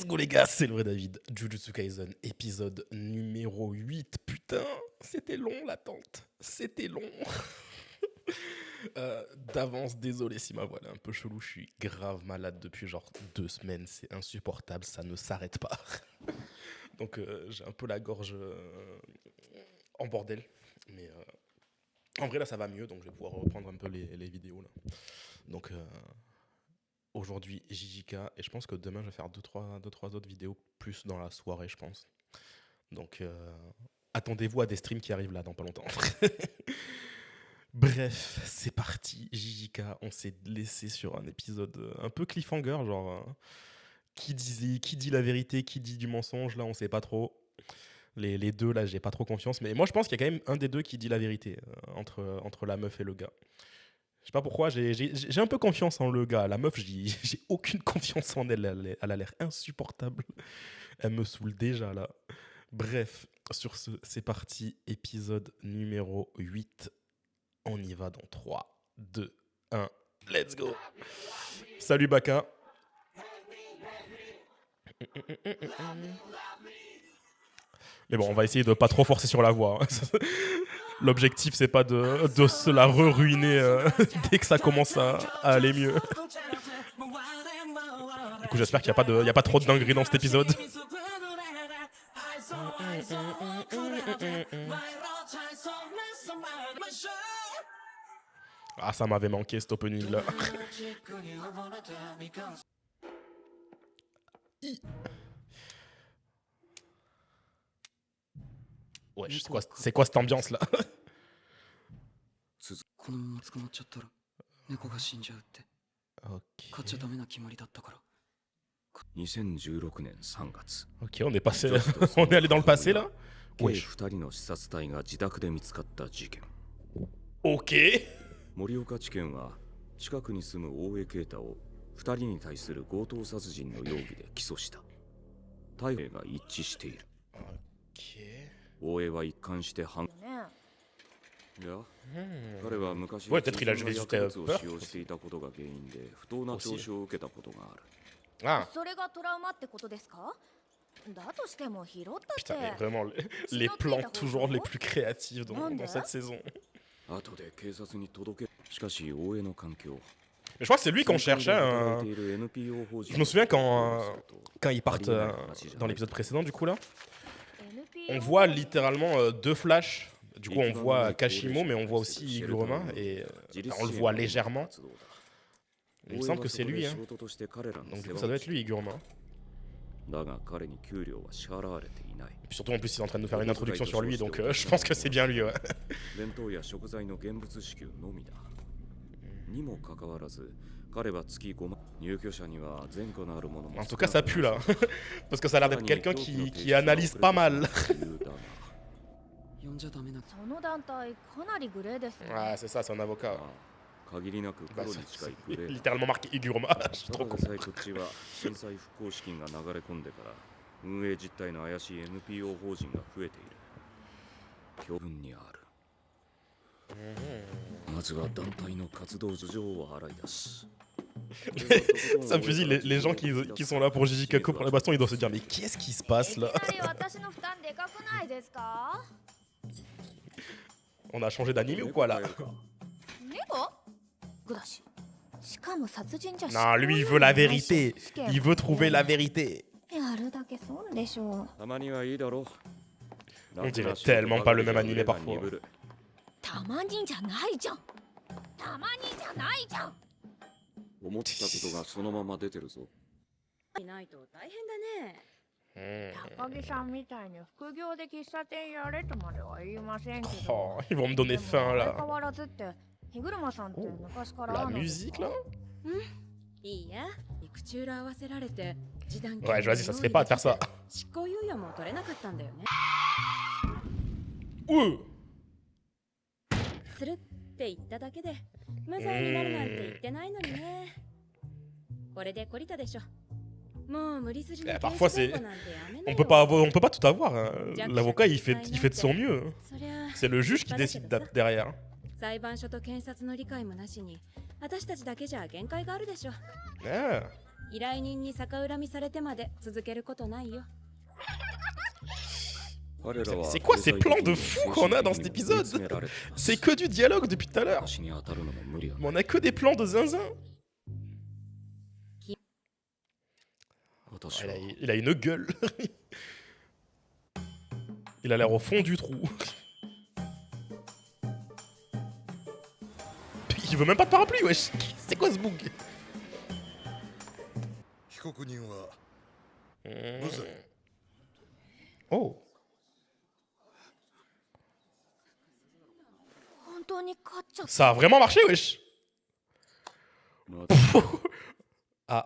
go les gars, c'est le vrai David. Jujutsu Kaisen, épisode numéro 8. Putain, c'était long l'attente. C'était long. D'avance, désolé si ma voix est un peu chelou. Je suis grave malade depuis genre 2 semaines. C'est insupportable, ça ne s'arrête pas. Donc j'ai un peu la gorge en bordel. Mais en vrai là ça va mieux, donc je vais pouvoir reprendre un peu les vidéos là. Donc aujourd'hui JJK, et je pense que demain je vais faire 2-3 autres vidéos plus dans la soirée, je pense. Donc attendez-vous à des streams qui arrivent là dans pas longtemps. Bref, c'est parti, JJK, on s'est laissé sur un épisode un peu cliffhanger, genre qui dit la vérité, qui dit du mensonge, là on sait pas trop. Les deux là j'ai pas trop confiance, mais moi je pense qu'il y a quand même un des deux qui dit la vérité, entre la meuf et le gars. Je sais pas pourquoi, j'ai un peu confiance en le gars. La meuf, j'ai aucune confiance en elle. Elle a l'air insupportable. Elle me saoule déjà là. Bref, sur ce, c'est parti. Épisode numéro 8. On y va dans 3, 2, 1. Let's go. Salut Baka. Mais bon, on va essayer de pas trop forcer sur la voix. L'objectif, c'est pas de se la ruiner dès que ça commence à aller mieux. Du coup, j'espère qu'il n'y a pas trop de dingueries dans cet épisode. Ah, ça m'avait manqué cet opening là. Ouais, c'est quoi cette ambiance là? Ok, on est passé, on est allé dans le passé là. Wesh. Ok. 盛岡地検は近くに住む大江啓太を2人に対する強盗殺人の容疑で起訴した。逮捕が一致している。大江は一貫して犯いや、彼は昔peut-être il a joué 薬物を使用していたことが原因で不当な聴取を受けたことがある。Ah. それがトラウマってことですか？だとしても拾ったって。 Putain, mais vraiment, les plans toujours les plus créatifs dans cette saison. 後で警察に届け。しかし大江の環境。 Mais je crois que c'est lui qu'on cherchait. Je me souviens quand ils partent dans l'épisode précédent, du coup là, on voit littéralement 2 flashs. Du coup, on voit Kashimo, mais on voit aussi Iguruma, et on le voit légèrement. Il me semble que c'est lui, hein. Donc du coup, ça doit être lui, Iguruma. Et puis surtout, en plus, il est en train de nous faire une introduction sur lui, donc je pense que c'est bien lui, ouais. En tout cas, ça pue là. Parce que ça a l'air d'être quelqu'un qui analyse pas mal. Ouais, c'est ça, c'est un avocat. Bah, c'est littéralement marqué Iguruma. Je suis trop con. Ça me fusille, les gens qui sont là pour JJK pour la baston, ils doivent se dire mais qu'est-ce qui se passe là? On a changé d'anime ou quoi là? Non, lui il veut la vérité. Il veut trouver la vérité. On dirait tellement pas le même animé parfois. Oh, ils vont me donner faim là. Oh, la musique là. Ouais, vas-y, ça se fait pas de faire ça. Ouh. Parfois c'est, on peut pas tout avoir, hein. L'avocat il fait de son mieux. C'est le juge qui décide derrière. Ah. 依頼人に逆恨みされてまで続けることないよ。 C'est quoi ces plans de fou qu'on a dans cet épisode? C'est que du dialogue depuis tout à l'heure. Mais on a que des plans de zinzin. Il a une gueule. Il a l'air au fond du trou. Il veut même pas de parapluie, wesh. C'est quoi ce bug? Oh. 本当に勝っちゃった。 Ça a vraiment marché, wesh. Ah.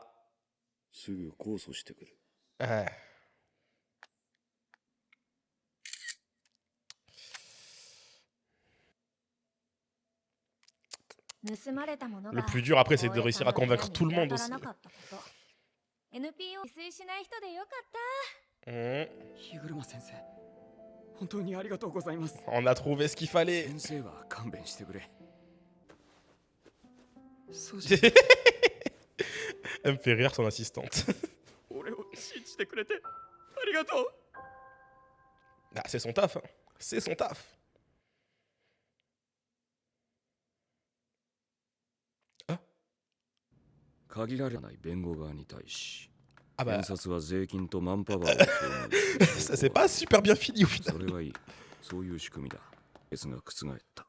すぐ控訴してくる。 盗まれたもの Le が plus dur après, c'est de 大家 réussir さ à んの部屋 convaincre に tout le 見 monde 当た aussi. らなかったこと NPO 推薦しない人でよかった 日車先生、本当にありがとうございます。 On a trouvé ce qu'il fallait. 先生は勘弁してくれ。そうじゃ Elle me fait rire son assistante. 俺を信じてくれてありがとう。 Ah, c'est son taf. Hein. C'est son taf. 限られない弁護側に対し、 Ah bah, 検察は税金とマンパワーを投入し ça c'est pas super bien fini au final. それはいい。そういう仕組みだ。ですが覆った。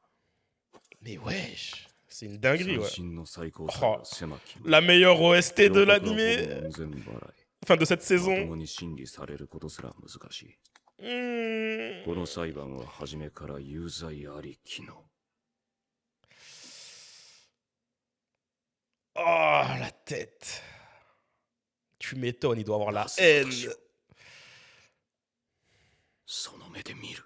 Mais wesh, c'est une dinguerie, 最 ouais. 新の最高裁は狭き門。 La meilleure OST de 両国は l'animé, ほぼ門前払い。 enfin de cette まと saison. もに審理されることすら難しい。 Hmm. この裁判は初めから有罪ありきの。 Oh, la tête. Tu m'étonnes, il doit avoir la haine. その目で見る。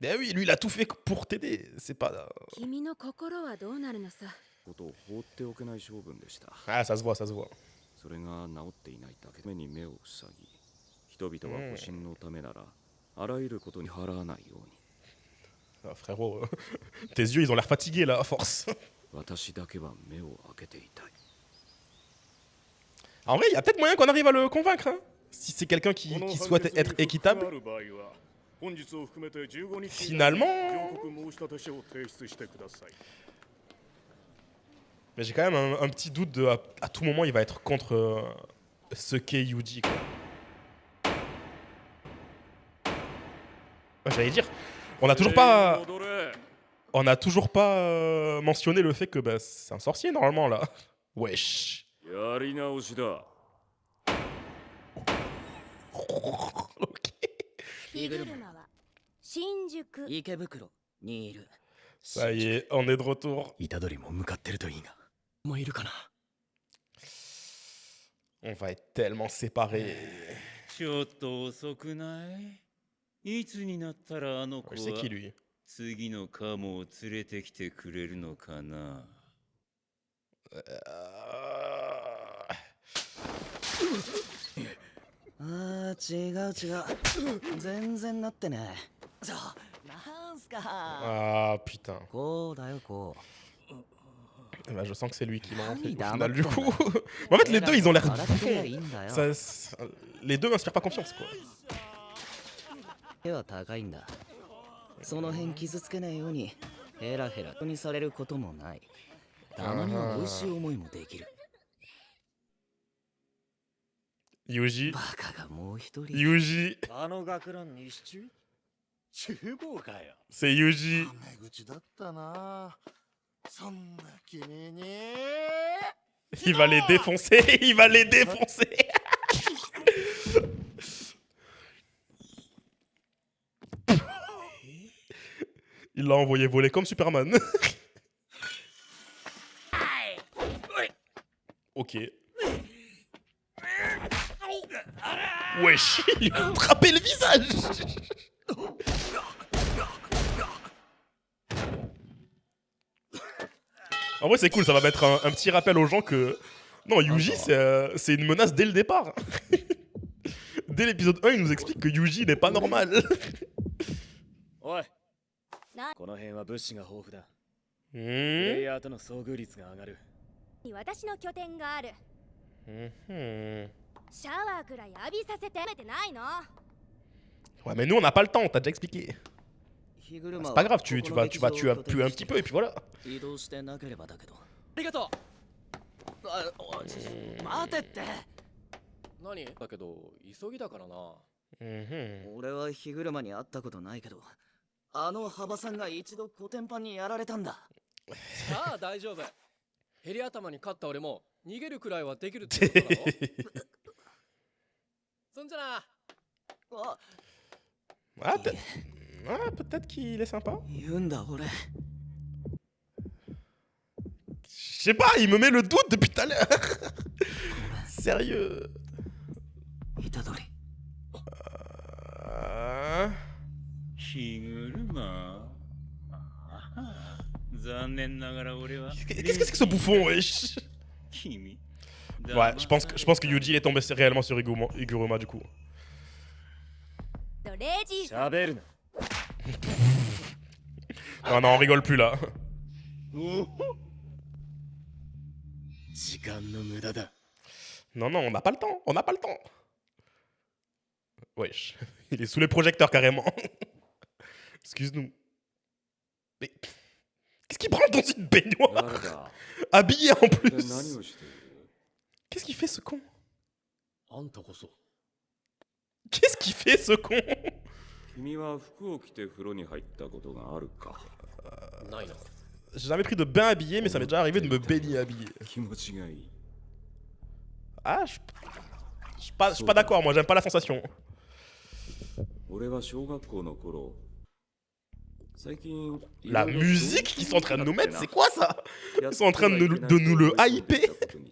Ben oui, lui, il a tout fait pour t'aider. C'est pas... 君の心はどうなるのさ。ことを放っておけない性分でした。 Ah, ça se voit, ça se voit. それが治っていないだけで目に目を塞ぎ、人々は保身のためなら、あらゆることに払わないように。 Ah, frérot, tes yeux, ils ont l'air fatigués, là, à force. 私だけは目を開けていたい。 En vrai, il y a peut-être moyen qu'on arrive à le convaincre, hein. Si c'est quelqu'un qui souhaite être équitable. Finalement... Mais j'ai quand même un petit doute de... À tout moment, il va être contre ce qu'est Yuji, quoi. Ouais, j'allais dire, on a toujours pas... On a toujours pas mentionné le fait que bah, c'est un sorcier, normalement, là. Wesh. やり直しだ。 Ok. 日車は新宿池袋にいる。 Ça y est, on est de retour. 虎杖も向かってるといいが。もういるかな。 On va être tellement séparés. ちょっと遅くないいつになったらあの子 Je sais は qui, lui. 次のカモを連れてきてくれるのかな ああ、違う。全然なってね。なんすか。 Ah, putain. こうだよ、こう。 Eh ben, je sens que c'est lui qui m'a fait au Putain, final, du maintenant. coup. Mais en fait, les deux, ils ont l'air... 洗ってりゃいいんだよ。 Les deux m'inspirent pas confiance, quoi. 手は高いんだ。その辺傷つけないようにヘラヘラにされることもない。たまには美味しい思いもできる。 Yuji. バカがもう一人。 Yuji. あの学ラン西中厨房かよ。 C'est Yuji. タメ口だったな。そんな君に。 Il va les défoncer. Il va les défoncer. Il l'a envoyé voler comme Superman. Ok. Wesh, il lui a frappé le visage. En vrai, c'est cool, ça va mettre un petit rappel aux gens que... Non, Yuji, c'est une menace dès le départ. Dès l'épisode 1, il nous explique que Yuji n'est pas normal. おい。なこの辺は物資が豊富だ。プ Hmm. レイヤーとの遭遇率が上がる。私の拠点がある。Mhm. シャワーくらい浴びさせてめてないの。 Ouais, mais nous, on n'a pas le temps, on t'a déjà expliqué. 日車 C'est は pas grave, tu ここの vas 劇場を puer un 拠点に petit peu et puis voilà. 移動してなければだけど。ありがと待てってう。何だけど急ぎだからな。Mhm. 俺は日車に会ったことないけど、あの幅さんが一度コテンパンにやられたんだ。さあ大丈夫。ヘリ頭に勝った俺も逃げるくらいはできるってことだろ。そんじゃな。あ、 Ah, peut-être qu'il est sympa. 言うんだ俺。 Je sais pas, il me met le doute depuis tout à l'heure. Sérieux. 虎杖。ヒグルマ。残念ながら俺は。 Qu'est-ce que c'est que ce bouffon, wesh? 君。 Ouais, je pense que Yuji il est tombé réellement sur Iguruma du coup. とレイジーさん。喋るな。 Non, non, on rigole plus là. 時間の無駄だ。 Non, non, on n'a pas le temps, on n'a pas le temps. Wesh, il est sous les projecteurs carrément. Excuse-nous. Mais qu'est-ce qu'il prend dans une baignoire? 誰だ Habillé en 何 plus. をしている Qu'est-ce qu'il fait ce con? あんたこそ。 Qu'est-ce qu'il fait ce con? 君は服を着て風呂に入ったことがあるかないな。 J'ai jamais pris de bain habillé, mais ça m'est déjà arrivé de me baigner habillé. 気持ちがいい Ah, je suis pas d'accord, moi j'aime pas la sensation. 俺は小学校の頃最近 La musique qu'ils sont en train de nous mettre, c'est quoi ça? や Ils sont en train de nous le hyper.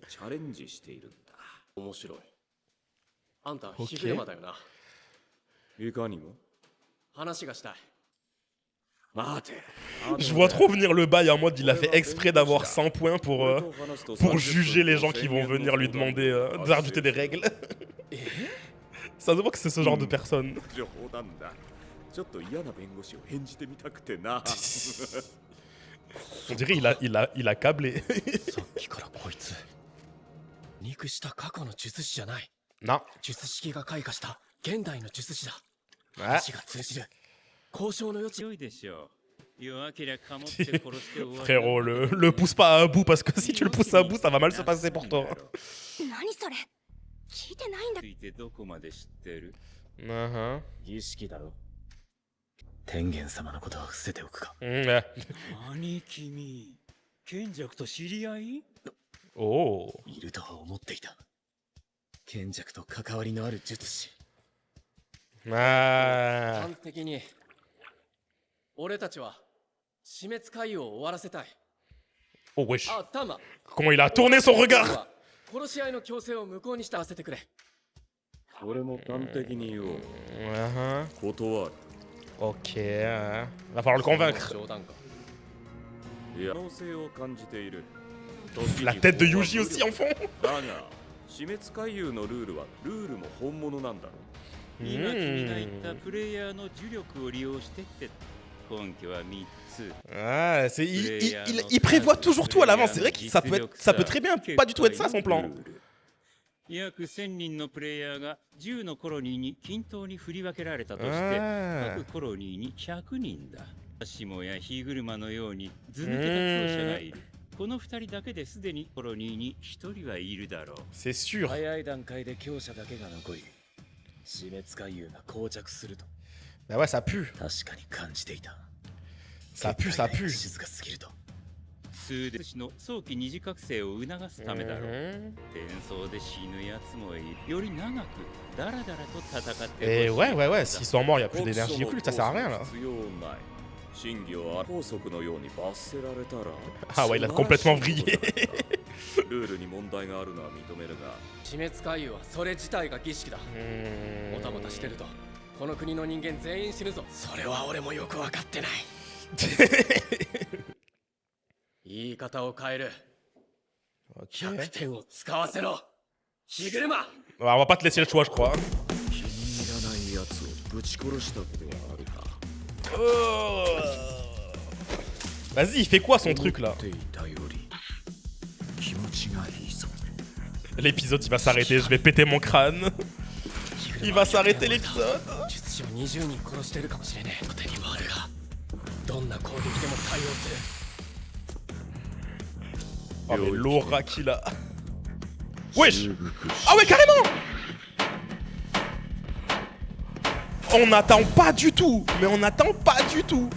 チャレンジしているんだ面白い。あんた OK ヒグルマだよな。いかにも話がしたい。待て Je vois trop venir le bail en mode il a fait exprès d'avoir 100 points pour juger les gens qui vont venir lui demander de rajouter des règles. Ça se voit que c'est ce genre de personne. 冗談だちょっと嫌な弁護士を演じてみたくてな On dirait il a câblé. さっきからこいつ肉した過去の術師じゃない。 Non. 術式が開花した現代の術師だ。 Ouais. 話が通じる。交渉の余地。強いでしょう。弱けりゃかもって殺して終わり。 Frérot, le pousse pas à bout parce que si tu le pousses à bout, ça va mal se passer pour toi. 何それ。聞いてないんだ。ついてどこまで知ってる？ Uh-huh. 儀式だろ。天元様のことは伏せておくか。Ouais. 何君、賢弱と知り合い？ Oh. いるとは思っていた。賢弱と関わりのある術師。 Ah. 端的に俺たちは死滅回遊を終わらせたい。 Oh wesh. あ、タマ。 Comment il a tourné son regard. 殺し合いの強制を無効にして合わせてくれ。俺も端的に言おう Uh-huh. 断る Ok. Va falloir le convaincre. 冗談か。いや可能性を感じている La tête de Yuji aussi en fond. だが死滅回遊のルールはルールも本物なんだろ今君が言ったプレイヤーの呪力を利用してって根拠は3つ。 Ah, il prévoit toujours tout à l'avance. C'est vrai que ça peut très bien pas du tout être ça son plan. 約1000人のプレイヤーが10のコロニーに均等に振り分けられたとしてあー各コロニーに100人だ。シモやヒグルマのように図抜けた強者がいる。この2人だけですでにコロニーに1人はいるだろう。 C'est sûr. 早い段階で強者だけが残り、死滅回遊が膠着すると Bah ouais, ça pue. 確かに感じていた。 Ça pue, ça pue. 静かすぎると。数での早期二次覚醒を促すためだろう。 Mhm. 転送で死ぬやつもいる。より長くダラダラと戦って Et ほしい ouais, s'ils sont morts, il n'y a plus う d'énergie et plus, ça sert à rien là. 必要ない真偽は法則のように罰せられたら Ah ouais, il a complètement vrillé. ルールに問題があるのは認めるが死滅回遊はそれ自体が儀式だ。もたもたしてるとこの国の人間全員死ぬぞ。それは俺もよく分かってない。言い方を変える。 Ok. 100点を使わせろ。ヒグルマ。 Ouais, on va pas te laisser le choix, je crois. 気に入らないやつをぶち殺したことはあるか Vas-y, il fait quoi son truc là? 思っていたより気持ちがいいぞ L'épisode, il va s'arrêter, je vais péter mon crâne. Il va s'arrêter l'épisode. 術師を20人殺してるかもしれねえ。手に回るがどんな攻撃でも対応する。 Oh mais l'aura qu'il a. Wesh. Ah ouais, carrément. On n'attend pas du tout. Mais on n'attend pas du tout.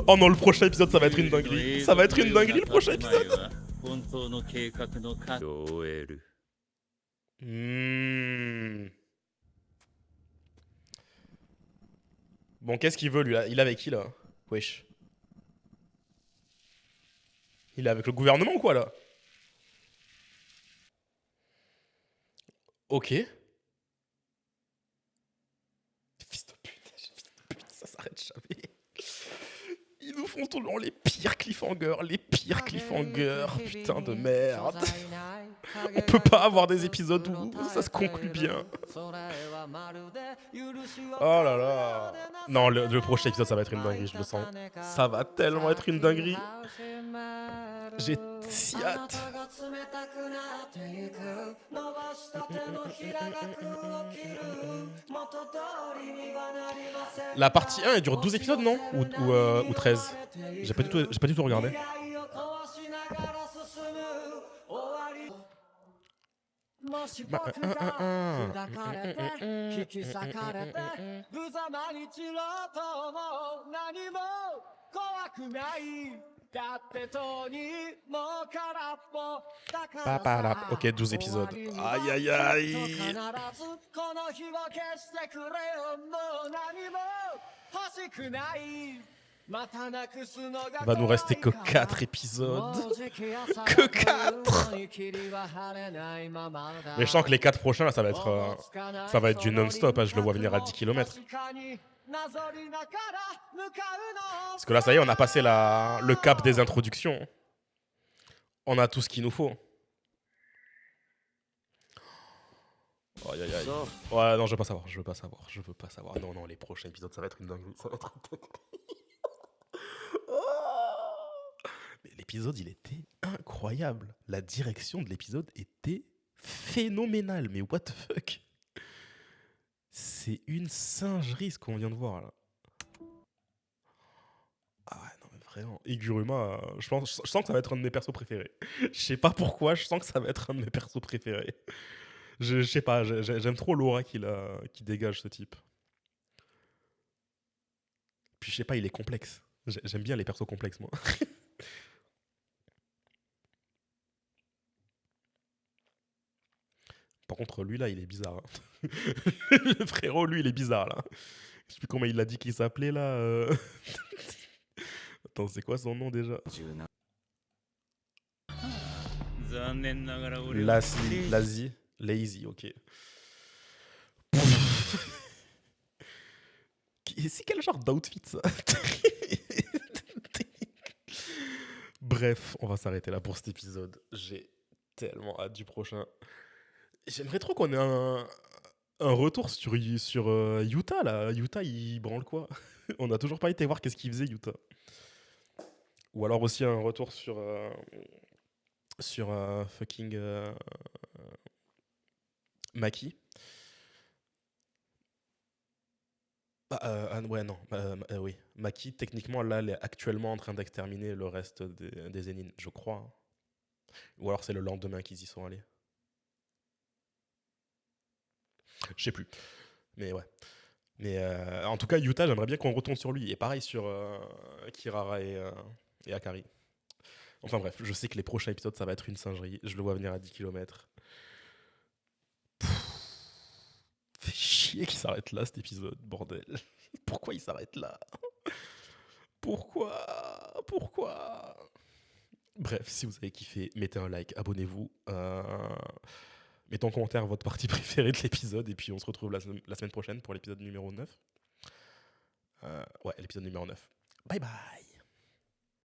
Oh non, le prochain épisode, ça va être une dinguerie. Ça va être une dinguerie, le prochain épisode. Bon, qu'est-ce qu'il veut, lui, là? Il est avec qui, là? Wesh. Il est avec le gouvernement ou quoi, là? Ok. Fils de pute, ça s'arrête jamais. Ils nous font toujours les pires cliffhangers, putain de merde. On peut pas avoir des épisodes où ça se conclut bien. Oh là là. Non, le prochain épisode, ça va être une dinguerie, je le sens. Ça va tellement être une dinguerie. J'ai si hâte. La partie 1, elle dure 12 épisodes, non? Ou 13? J'ai pas du tout regardé. Ok, 12 épisodes. Aïe aïe aïe. Va nous rester que 4 épisodes. Que 4. Mais je sens que les 4 prochains, là, ça va être du non-stop. Hein, je le vois venir à 10 km. Parce que là, ça y est, on a passé le cap des introductions. On a tout ce qu'il nous faut. Aïe aïe aïe. Ouais, non, je veux pas savoir. Non, les prochains épisodes, ça va être une dinguerie. Mais l'épisode, il était incroyable. La direction de l'épisode était phénoménale. Mais what the fuck? C'est une singerie ce qu'on vient de voir là. Ah ouais, non mais vraiment. Iguruma, je sens que ça va être un de mes persos préférés. Je sais pas pourquoi, je sens que ça va être un de mes persos préférés. Je sais pas, j'aime trop l'aura qui dégage ce type. Puis je sais pas, il est complexe. J'aime bien les persos complexes, moi. Par contre, lui, là, il est bizarre. Hein. Le frérot, lui, il est bizarre, là. Je sais plus comment il a dit qu'il s'appelait, là. Attends, c'est quoi son nom, déjà? Lazy, ok. C'est quel genre d'outfit, ça? Bref, on va s'arrêter là pour cet épisode. J'ai tellement hâte du prochain. J'aimerais trop qu'on ait un retour sur Yuta, là. Yuta, il branle quoi? On n'a toujours pas été voir qu'est-ce qu'il faisait, Yuta. Ou alors aussi un retour sur fucking Maki. Ouais, non. Oui. Maki, techniquement, là, elle est actuellement en train d'exterminer le reste des Zenin, je crois. Ou alors c'est le lendemain qu'ils y sont allés. Je sais plus. Mais ouais. Mais en tout cas, Yuta, j'aimerais bien qu'on retourne sur lui. Et pareil sur Kirara et Akari. Enfin bref, je sais que les prochains épisodes, ça va être une singerie. Je le vois venir à 10 km. Fait chier qu'il s'arrête là, cet épisode, bordel. Pourquoi il s'arrête là? Pourquoi? Bref, si vous avez kiffé, mettez un like, abonnez-vous. Mettez en commentaire votre partie préférée de l'épisode. Et puis on se retrouve la semaine prochaine pour l'épisode numéro 9. Ouais, l'épisode numéro 9. Bye bye.